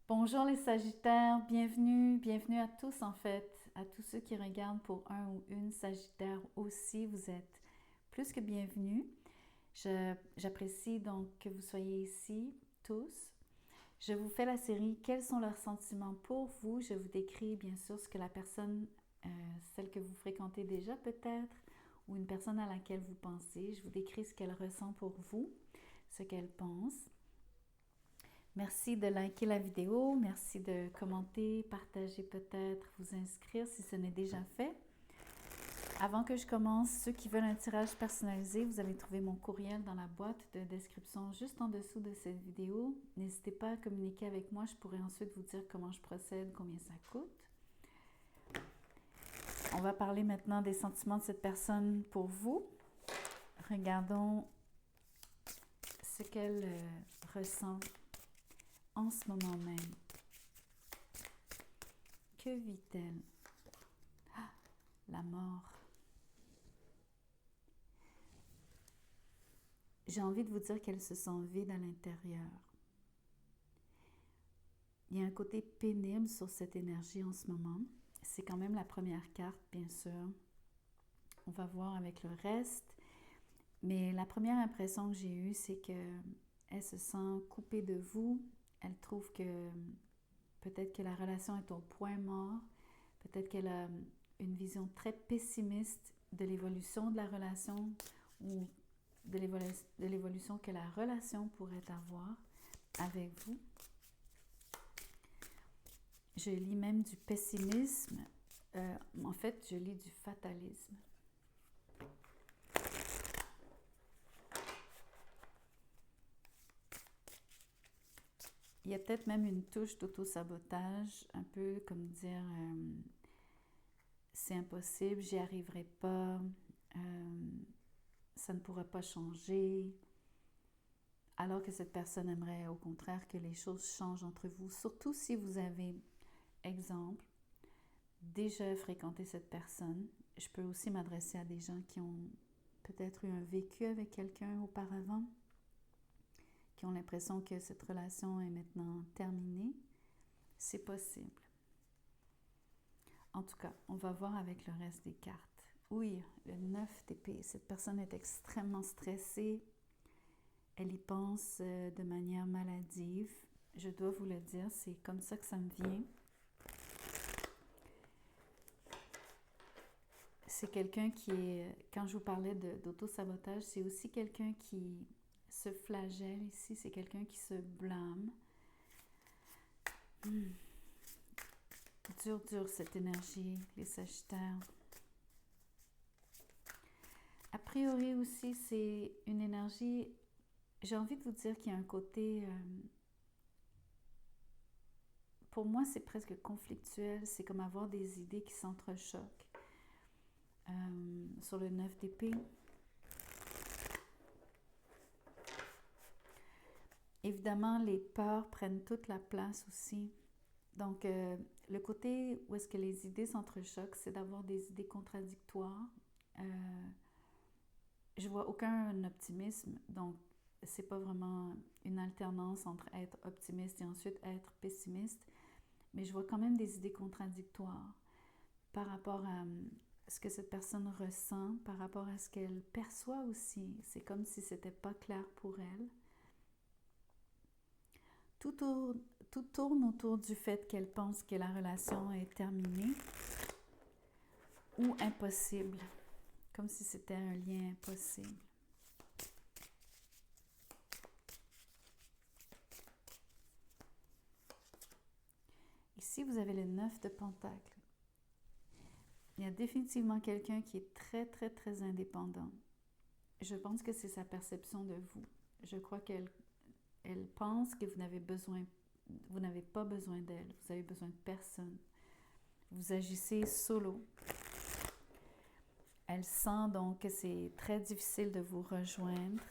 Bonjour les Sagittaires, bienvenue à tous en fait, à tous ceux qui regardent pour un ou une Sagittaire aussi, vous êtes plus que bienvenus. J'apprécie donc que vous soyez ici tous. Je vous fais la série Quels sont leurs sentiments pour vous? Je vous décris bien sûr ce que la personne, celle que vous fréquentez déjà peut-être, ou une personne à laquelle vous pensez. Je vous décris ce qu'elle ressent pour vous, ce qu'elle pense. Merci de liker la vidéo, merci de commenter, partager peut-être, vous inscrire si ce n'est déjà fait. Avant que je commence, ceux qui veulent un tirage personnalisé, vous allez trouver mon courriel dans la boîte de description juste en dessous de cette vidéo. N'hésitez pas à communiquer avec moi, je pourrai ensuite vous dire comment je procède, combien ça coûte. On va parler maintenant des sentiments de cette personne pour vous. Regardons ce qu'elle ressent en ce moment même. Que vit-elle? Ah, la mort. J'ai envie de vous dire qu'elle se sent vide à l'intérieur. Il y a un côté pénible sur cette énergie en ce moment. C'est quand même la première carte, bien sûr. On va voir avec le reste. Mais la première impression que j'ai eue, c'est qu'elle se sent coupée de vous. Elle trouve que peut-être que la relation est au point mort. Peut-être qu'elle a une vision très pessimiste de l'évolution de la relation ou de l'évolution que la relation pourrait avoir avec vous. Je lis même du pessimisme. En fait, je lis du fatalisme. Il y a peut-être même une touche d'auto-sabotage, un peu comme dire c'est impossible, j'y arriverai pas, ça ne pourra pas changer. Alors que cette personne aimerait au contraire que les choses changent entre vous, surtout si vous avez, exemple, déjà fréquenté cette personne. Je peux aussi m'adresser à des gens qui ont peut-être eu un vécu avec quelqu'un auparavant, qui ont l'impression que cette relation est maintenant terminée. C'est possible. En tout cas, on va voir avec le reste des cartes. Oui, le 9 d'épée. Cette personne est extrêmement stressée. Elle y pense de manière maladive. Je dois vous le dire, c'est comme ça que ça me vient. C'est quelqu'un qui est, quand je vous parlais d'auto-sabotage, c'est aussi quelqu'un qui se flagelle ici, c'est quelqu'un qui se blâme. Dur cette énergie, les Sagittaires. A priori aussi, c'est une énergie, j'ai envie de vous dire qu'il y a un côté, pour moi c'est presque conflictuel, c'est comme avoir des idées qui s'entrechoquent. Sur le 9 d'épée. Évidemment, les peurs prennent toute la place aussi. Donc, le côté où est-ce que les idées s'entrechoquent, c'est d'avoir des idées contradictoires. Je vois aucun optimisme, donc c'est pas vraiment une alternance entre être optimiste et ensuite être pessimiste, mais je vois quand même des idées contradictoires par rapport à ce que cette personne ressent, par rapport à ce qu'elle perçoit aussi. C'est comme si c'était pas clair pour elle. Tout tourne autour du fait qu'elle pense que la relation est terminée ou impossible, comme si c'était un lien impossible. Ici, vous avez le 9 de Pentacles. Il y a définitivement quelqu'un qui est très indépendant. Je pense que c'est sa perception de vous. Je crois qu'elle pense que vous n'avez pas besoin d'elle. Vous avez besoin de personne. Vous agissez solo. Elle sent donc que c'est très difficile de vous rejoindre,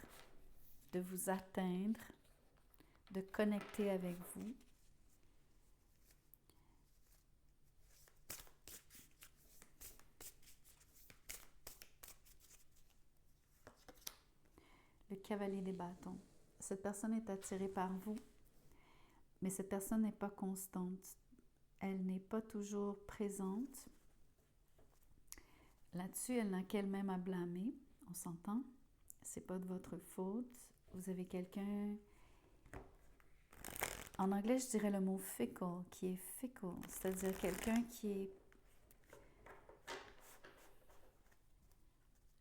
de vous atteindre, de connecter avec vous. Le cavalier des bâtons. Cette personne est attirée par vous, Mais cette personne n'est pas constante. Elle n'est pas toujours présente. Là-dessus, elle n'a qu'elle-même à blâmer. On s'entend? C'est pas de votre faute. Vous avez quelqu'un... En anglais, je dirais le mot fickle, qui est fickle, c'est-à-dire quelqu'un qui est...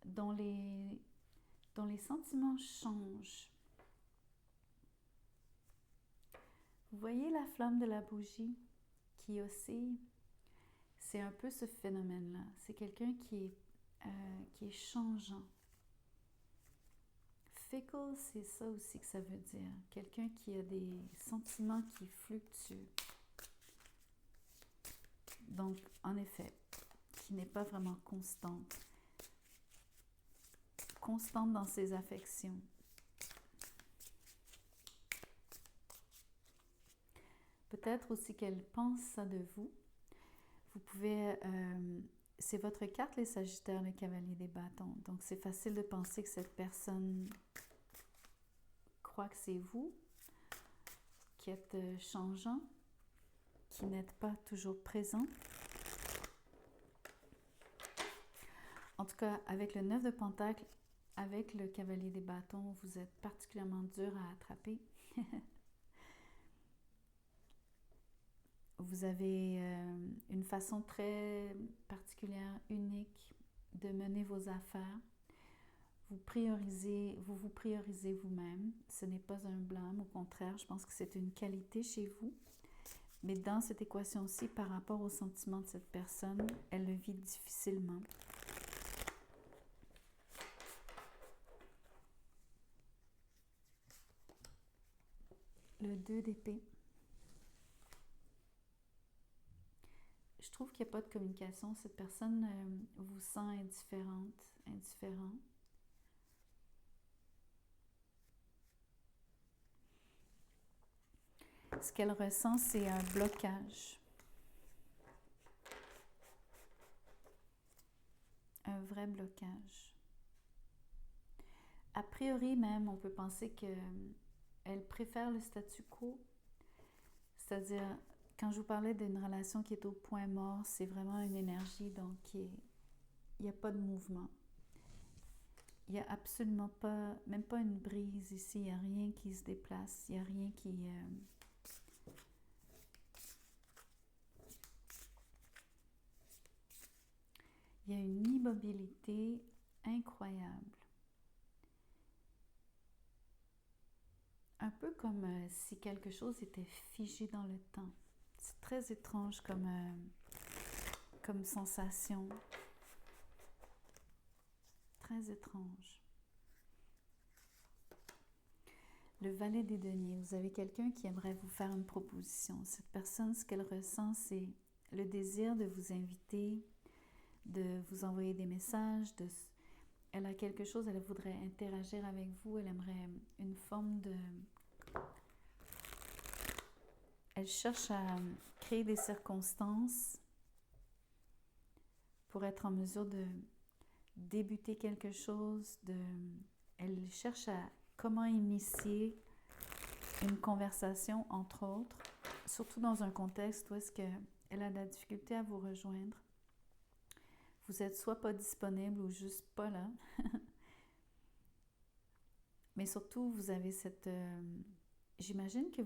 dont les sentiments changent. Vous voyez la flamme de la bougie qui oscille? C'est un peu ce phénomène-là. C'est quelqu'un qui est changeant. Fickle, c'est ça aussi que ça veut dire. Quelqu'un qui a des sentiments qui fluctuent. Donc, en effet, qui n'est pas vraiment constante. Constante dans ses affections. Peut-être aussi qu'elle pense ça de vous. Vous pouvez... c'est votre carte, les Sagittaires, le cavalier des bâtons. Donc, c'est facile de penser que cette personne croit que c'est vous, qui êtes changeant, qui n'êtes pas toujours présent. En tout cas, avec le 9 de Pentacle, avec le cavalier des bâtons, vous êtes particulièrement dur à attraper. Vous avez une façon très particulière, unique de mener vos affaires. Vous vous priorisez vous-même. Ce n'est pas un blâme, au contraire, je pense que c'est une qualité chez vous. Mais dans cette équation-ci, par rapport aux sentiments de cette personne, elle le vit difficilement. Le 2 d'épée. Je trouve qu'il n'y a pas de communication. Cette personne vous sent indifférent. Ce qu'elle ressent, c'est un blocage. Un vrai blocage. A priori même, on peut penser qu'elle préfère le statu quo. C'est-à-dire, quand je vous parlais d'une relation qui est au point mort, c'est vraiment une énergie, donc il n'y a pas de mouvement. Il n'y a absolument pas, même pas une brise ici, il n'y a rien qui se déplace, il n'y a rien qui... Il y a une immobilité incroyable. Un peu comme si quelque chose était figé dans le temps. C'est très étrange comme sensation. Très étrange. Le valet des deniers. Vous avez quelqu'un qui aimerait vous faire une proposition. Cette personne, ce qu'elle ressent, c'est le désir de vous inviter, de vous envoyer des messages. Elle a quelque chose, elle voudrait interagir avec vous. Elle aimerait une forme de... Elle cherche à créer des circonstances pour être en mesure de débuter quelque chose. Elle cherche à comment initier une conversation, entre autres, surtout dans un contexte où est-ce qu'elle a de la difficulté à vous rejoindre. Vous êtes soit pas disponible ou juste pas là. Mais surtout, vous avez cette... j'imagine que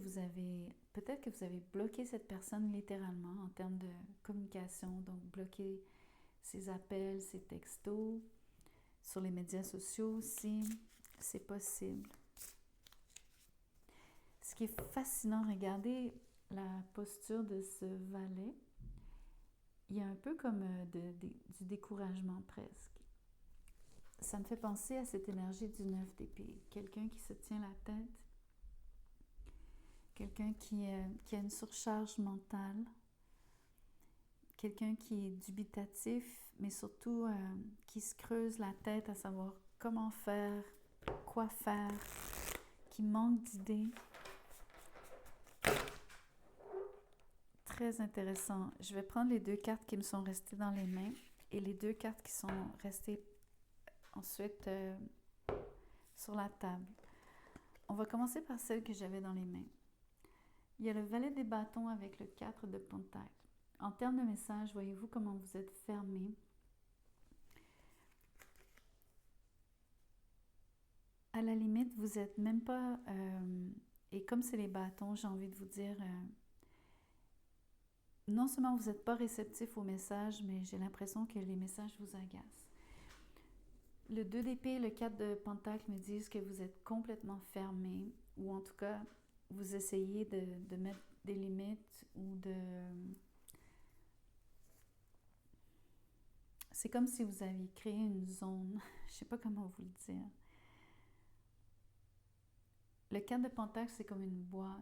peut-être que vous avez bloqué cette personne littéralement en termes de communication, donc bloqué ses appels, ses textos, sur les médias sociaux aussi, c'est possible. Ce qui est fascinant, regardez la posture de ce valet, il y a un peu comme du découragement presque. Ça me fait penser à cette énergie du 9 d'épée, quelqu'un qui se tient la tête, quelqu'un qui a une surcharge mentale, quelqu'un qui est dubitatif, mais surtout qui se creuse la tête à savoir comment faire, quoi faire, qui manque d'idées. Très intéressant. Je vais prendre les 2 cartes qui me sont restées dans les mains et les 2 cartes qui sont restées ensuite sur la table. On va commencer par celle que j'avais dans les mains. Il y a le valet des bâtons avec le 4 de Pentacle. En termes de message, voyez-vous comment vous êtes fermé. À la limite, vous n'êtes même pas... et comme c'est les bâtons, j'ai envie de vous dire... non seulement vous n'êtes pas réceptif aux messages, mais j'ai l'impression que les messages vous agacent. Le 2 d'épée et le 4 de Pentacle me disent que vous êtes complètement fermé, ou en tout cas, vous essayez de mettre des limites ou de... C'est comme si vous aviez créé une zone, je ne sais pas comment vous le dire. Le 4 de Pentacle, c'est comme une boîte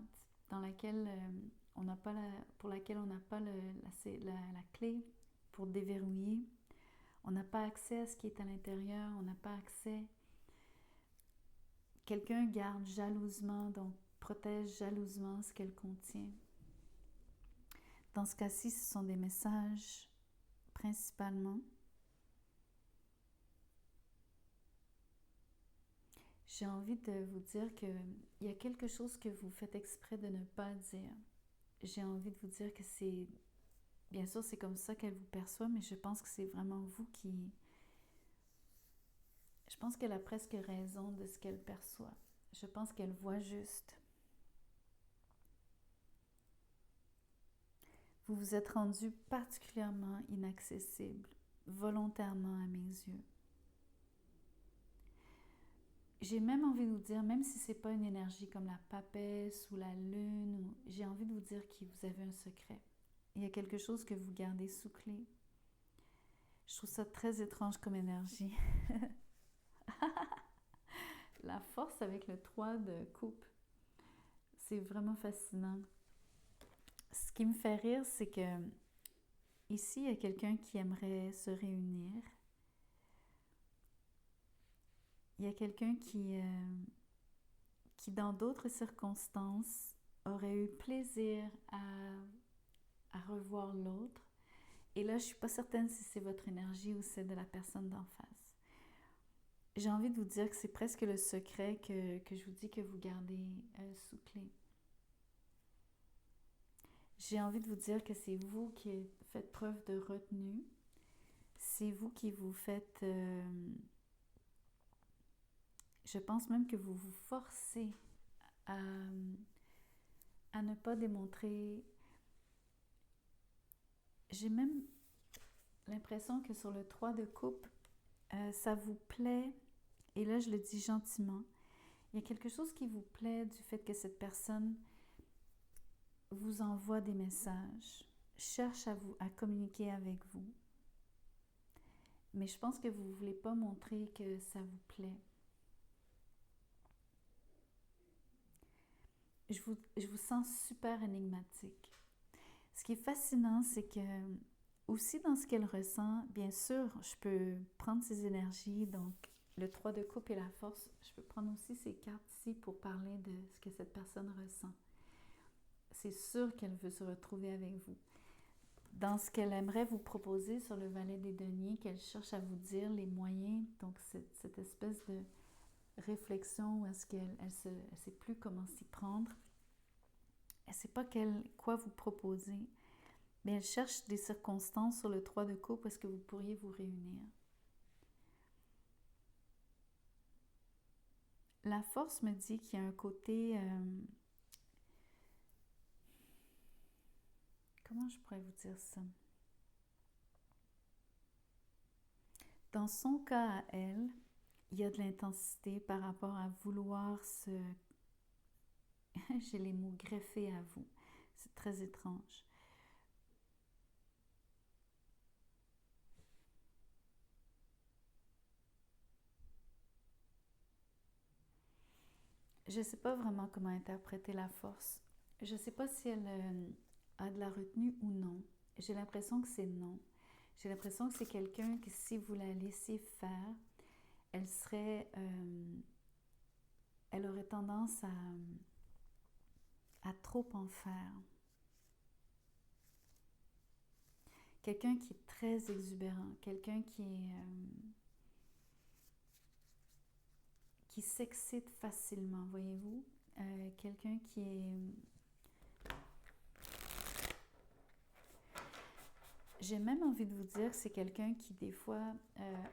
dans laquelle on n'a pas pour laquelle on n'a pas la clé pour déverrouiller. On n'a pas accès à ce qui est à l'intérieur, on n'a pas accès. Quelqu'un garde jalousement, donc protège jalousement ce qu'elle contient. Dans ce cas-ci, ce sont des messages principalement. J'ai envie de vous dire qu'il y a quelque chose que vous faites exprès de ne pas dire. J'ai envie de vous dire que c'est... Bien sûr, c'est comme ça qu'elle vous perçoit, mais je pense que c'est vraiment vous qui... Je pense qu'elle a presque raison de ce qu'elle perçoit. Je pense qu'elle voit juste. Vous vous êtes rendu particulièrement inaccessible, volontairement à mes yeux. J'ai même envie de vous dire, même si ce n'est pas une énergie comme la papesse ou la lune, j'ai envie de vous dire que vous avez un secret. Il y a quelque chose que vous gardez sous clé. Je trouve ça très étrange comme énergie. La force avec le 3 de coupe. C'est vraiment fascinant. Ce qui me fait rire, c'est que ici, il y a quelqu'un qui aimerait se réunir. Il y a quelqu'un qui dans d'autres circonstances, aurait eu plaisir à revoir l'autre. Et là, je ne suis pas certaine si c'est votre énergie ou celle de la personne d'en face. J'ai envie de vous dire que c'est presque le secret que je vous dis que vous gardez sous clé. J'ai envie de vous dire que c'est vous qui faites preuve de retenue. C'est vous qui vous faites... je pense même que vous vous forcez à ne pas démontrer... J'ai même l'impression que sur le 3 de coupe, ça vous plaît, et là je le dis gentiment, il y a quelque chose qui vous plaît du fait que cette personne vous envoie des messages, cherche à communiquer avec vous. Mais je pense que vous ne voulez pas montrer que ça vous plaît. Je vous sens super énigmatique. Ce qui est fascinant, c'est que aussi dans ce qu'elle ressent, bien sûr, je peux prendre ses énergies, donc le 3 de coupe et la force, je peux prendre aussi ces cartes-ci pour parler de ce que cette personne ressent. C'est sûr qu'elle veut se retrouver avec vous. Dans ce qu'elle aimerait vous proposer sur le valet des deniers, qu'elle cherche à vous dire les moyens, donc cette espèce de réflexion où est-ce qu'elle ne sait plus comment s'y prendre, elle ne sait pas quoi vous proposer, mais elle cherche des circonstances sur le 3 de coupe où est-ce que vous pourriez vous réunir. La force me dit qu'il y a un côté... comment je pourrais vous dire ça? Dans son cas à elle, il y a de l'intensité par rapport à vouloir se... J'ai les mots greffés à vous. C'est très étrange. Je ne sais pas vraiment comment interpréter la force. Je ne sais pas si elle a de la retenue ou non. J'ai l'impression que c'est non. J'ai l'impression que c'est quelqu'un que si vous la laissiez faire, elle serait... elle aurait tendance à trop en faire. Quelqu'un qui est très exubérant, quelqu'un qui s'excite facilement, voyez-vous? Quelqu'un qui est... j'ai même envie de vous dire que c'est quelqu'un qui, des fois,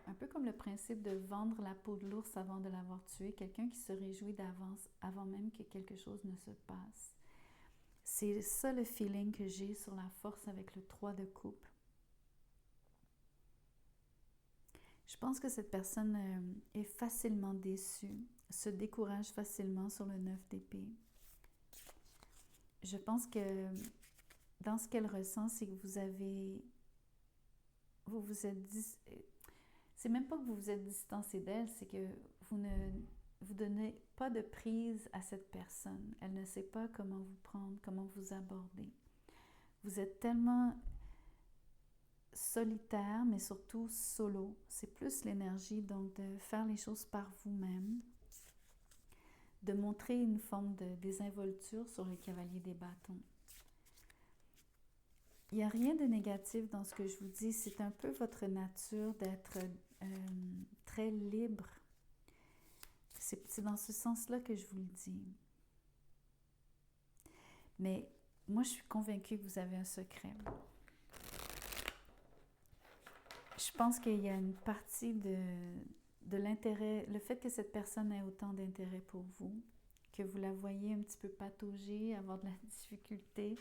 un peu comme le principe de vendre la peau de l'ours avant de l'avoir tué, quelqu'un qui se réjouit d'avance avant même que quelque chose ne se passe. C'est ça le feeling que j'ai sur la force avec le 3 de coupe. Je pense que cette personne est facilement déçue, se décourage facilement sur le 9 d'épée. Je pense que dans ce qu'elle ressent, c'est que c'est même pas que vous vous êtes distancé d'elle, c'est que vous donnez pas de prise à cette personne. Elle ne sait pas comment vous prendre, comment vous aborder. Vous êtes tellement solitaire, mais surtout solo. C'est plus l'énergie, donc, de faire les choses par vous-même, de montrer une forme de désinvolture sur le cavalier des bâtons. Il n'y a rien de négatif dans ce que je vous dis. C'est un peu votre nature d'être très libre. C'est dans ce sens-là que je vous le dis. Mais moi, je suis convaincue que vous avez un secret. Je pense qu'il y a une partie de l'intérêt, le fait que cette personne ait autant d'intérêt pour vous, que vous la voyez un petit peu patauger, avoir de la difficulté.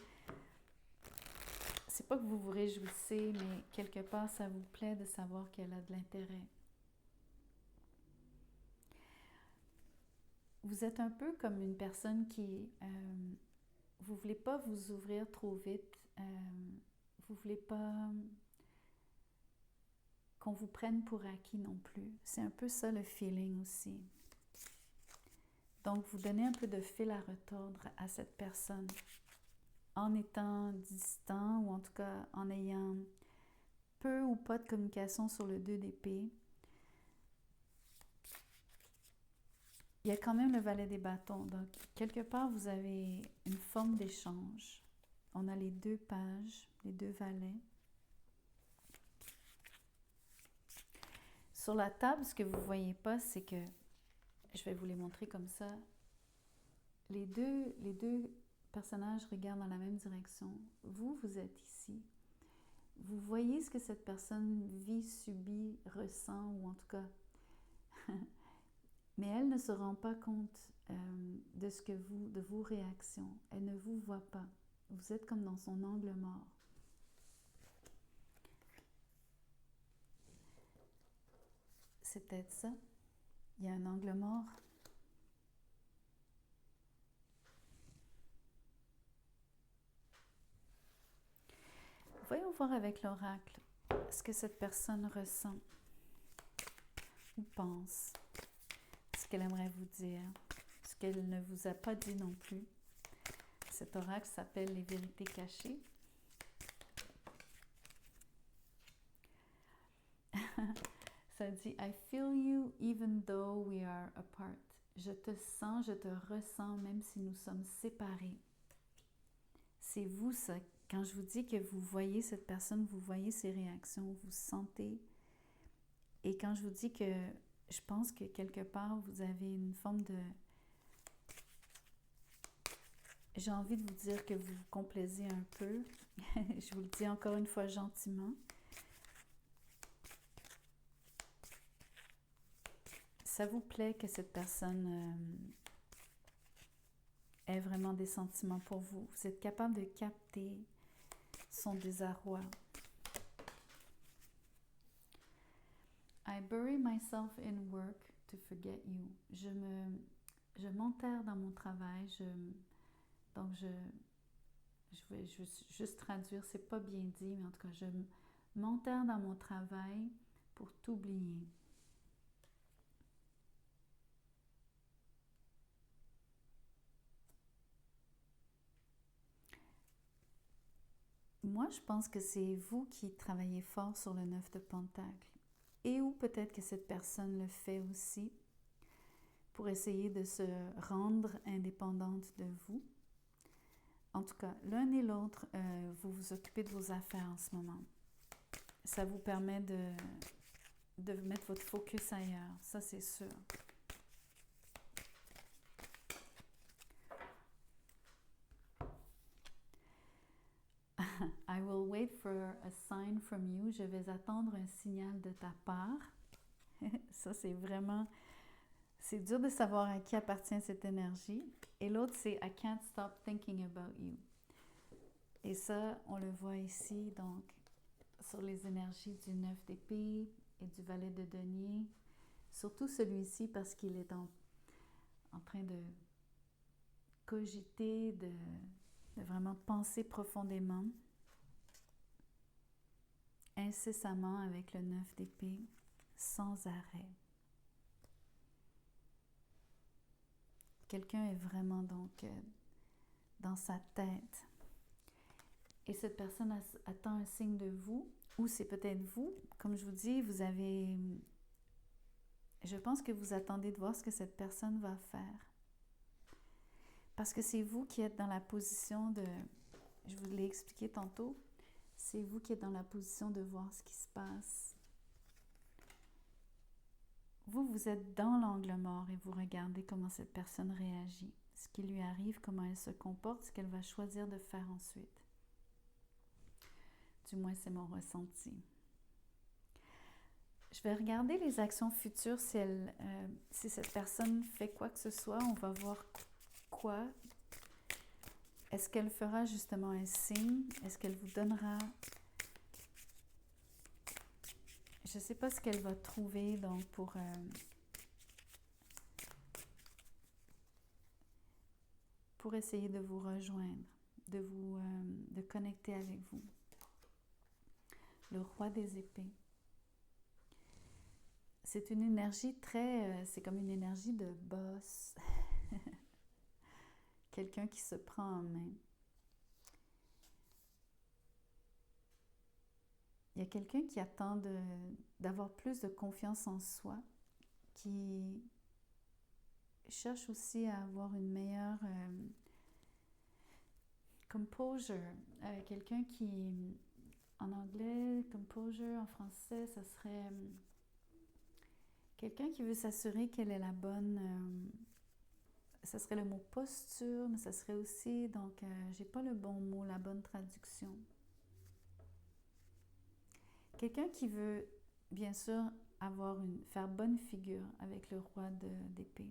C'est pas que vous vous réjouissez, mais quelque part, ça vous plaît de savoir qu'elle a de l'intérêt. Vous êtes un peu comme une personne qui... vous voulez pas vous ouvrir trop vite. Vous voulez pas qu'on vous prenne pour acquis non plus. C'est un peu ça le feeling aussi. Donc, vous donnez un peu de fil à retordre à cette personne en étant distant ou en tout cas en ayant peu ou pas de communication sur le 2 d'épée. Il y a quand même le valet des bâtons. Donc, quelque part, vous avez une forme d'échange. On a les 2 pages, les 2 valets. Sur la table, ce que vous ne voyez pas, c'est que, je vais vous les montrer comme ça, les deux personnages regardent dans la même direction. Vous êtes ici. Vous voyez ce que cette personne vit, subit, ressent, ou en tout cas... Mais elle ne se rend pas compte de vos réactions. Elle ne vous voit pas. Vous êtes comme dans son angle mort. C'est peut-être ça. Il y a un angle mort. Voyons voir avec l'oracle ce que cette personne ressent ou pense, ce qu'elle aimerait vous dire, ce qu'elle ne vous a pas dit non plus. Cet oracle s'appelle les vérités cachées. Ça dit « I feel you even though we are apart ». Je te sens, je te ressens même si nous sommes séparés. C'est vous ça. Quand je vous dis que vous voyez cette personne, vous voyez ses réactions, vous sentez. Et quand je vous dis que je pense que quelque part, vous avez une forme de... J'ai envie de vous dire que vous vous complaisez un peu. Je vous le dis encore une fois gentiment. Ça vous plaît que cette personne ait vraiment des sentiments pour vous. Vous êtes capable de capter son désarroi. I bury myself in work to forget you. Je m'enterre dans mon travail. Donc, je vais juste traduire, c'est pas bien dit, mais en tout cas, je m'enterre dans mon travail pour t'oublier. Moi, je pense que c'est vous qui travaillez fort sur le 9 de Pentacle. Et ou peut-être que cette personne le fait aussi pour essayer de se rendre indépendante de vous. En tout cas, l'un et l'autre, vous vous occupez de vos affaires en ce moment. Ça vous permet de mettre votre focus ailleurs, ça c'est sûr. I will wait wait for a sign from you. Je vais attendre un signal de ta part. Ça, c'est vraiment... C'est dur de savoir à qui appartient cette énergie. Et l'autre, c'est I can't stop thinking about you. Et ça, on le voit ici, donc, sur les énergies du 9 d'épée et du valet de denier. Surtout celui-ci parce qu'il est en train de cogiter, de vraiment penser profondément, incessamment avec le 9 d'épée, sans arrêt. Quelqu'un est vraiment donc dans sa tête. Et cette personne attend un signe de vous, ou c'est peut-être vous. Comme je vous dis, vous avez... Je pense que vous attendez de voir ce que cette personne va faire. Parce que c'est vous qui êtes dans la position de... Je vous l'ai expliqué tantôt. C'est vous qui êtes dans la position de voir ce qui se passe. Vous êtes dans l'angle mort et vous regardez comment cette personne réagit, ce qui lui arrive, comment elle se comporte, ce qu'elle va choisir de faire ensuite. Du moins, c'est mon ressenti. Je vais regarder les actions futures si cette personne fait quoi que ce soit. On va voir quoi. Est-ce qu'elle fera justement un signe? Est-ce qu'elle vous donnera... Je ne sais pas ce qu'elle va trouver donc pour essayer de vous rejoindre, de connecter avec vous. Le roi des épées. C'est une énergie c'est comme une énergie de boss. Quelqu'un qui se prend en main. Il y a quelqu'un qui attend d'avoir plus de confiance en soi, qui cherche aussi à avoir une meilleure composure. Quelqu'un qui, en anglais, composure, en français, ça serait quelqu'un qui veut s'assurer qu'elle est la bonne... ça serait le mot posture, mais ça serait aussi, donc, j'ai pas le bon mot, la bonne traduction. Quelqu'un qui veut, bien sûr, faire bonne figure avec le roi d'épée.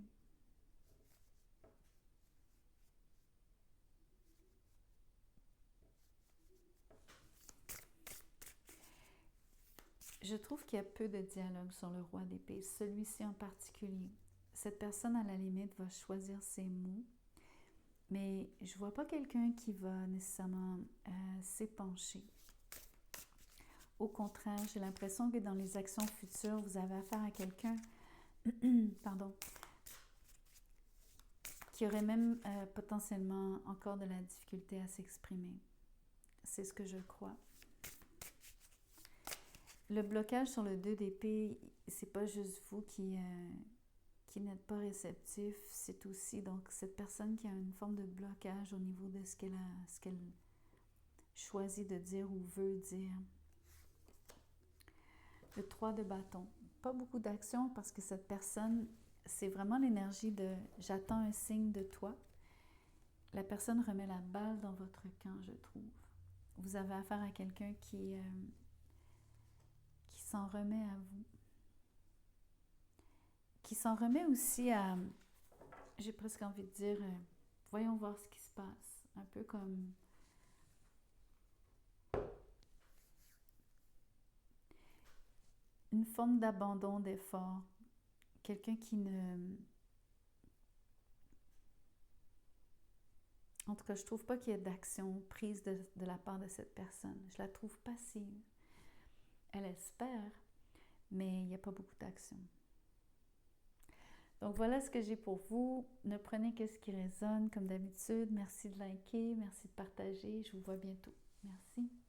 Je trouve qu'il y a peu de dialogue sur le roi d'épée, celui-ci en particulier. Cette personne, à la limite, va choisir ses mots, mais je ne vois pas quelqu'un qui va nécessairement s'épancher. Au contraire, j'ai l'impression que dans les actions futures, vous avez affaire à quelqu'un qui aurait même potentiellement encore de la difficulté à s'exprimer. C'est ce que je crois. Le blocage sur le 2 d'épée, c'est pas juste vous qui n'êtes pas réceptif, c'est aussi donc cette personne qui a une forme de blocage au niveau de ce qu'elle choisit de dire ou veut dire. Le 3 de bâton. Pas beaucoup d'action parce que cette personne, c'est vraiment l'énergie de « j'attends un signe de toi ». La personne remet la balle dans votre camp, je trouve. Vous avez affaire à quelqu'un qui s'en remet à vous. Qui s'en remet aussi à, j'ai presque envie de dire, voyons voir ce qui se passe. Un peu comme une forme d'abandon d'effort. Quelqu'un qui ne... En tout cas, je ne trouve pas qu'il y ait d'action prise de la part de cette personne. Je la trouve passive. Elle espère, mais il n'y a pas beaucoup d'action. Donc voilà ce que j'ai pour vous. Ne prenez que ce qui résonne comme d'habitude. Merci de liker, merci de partager. Je vous vois bientôt. Merci.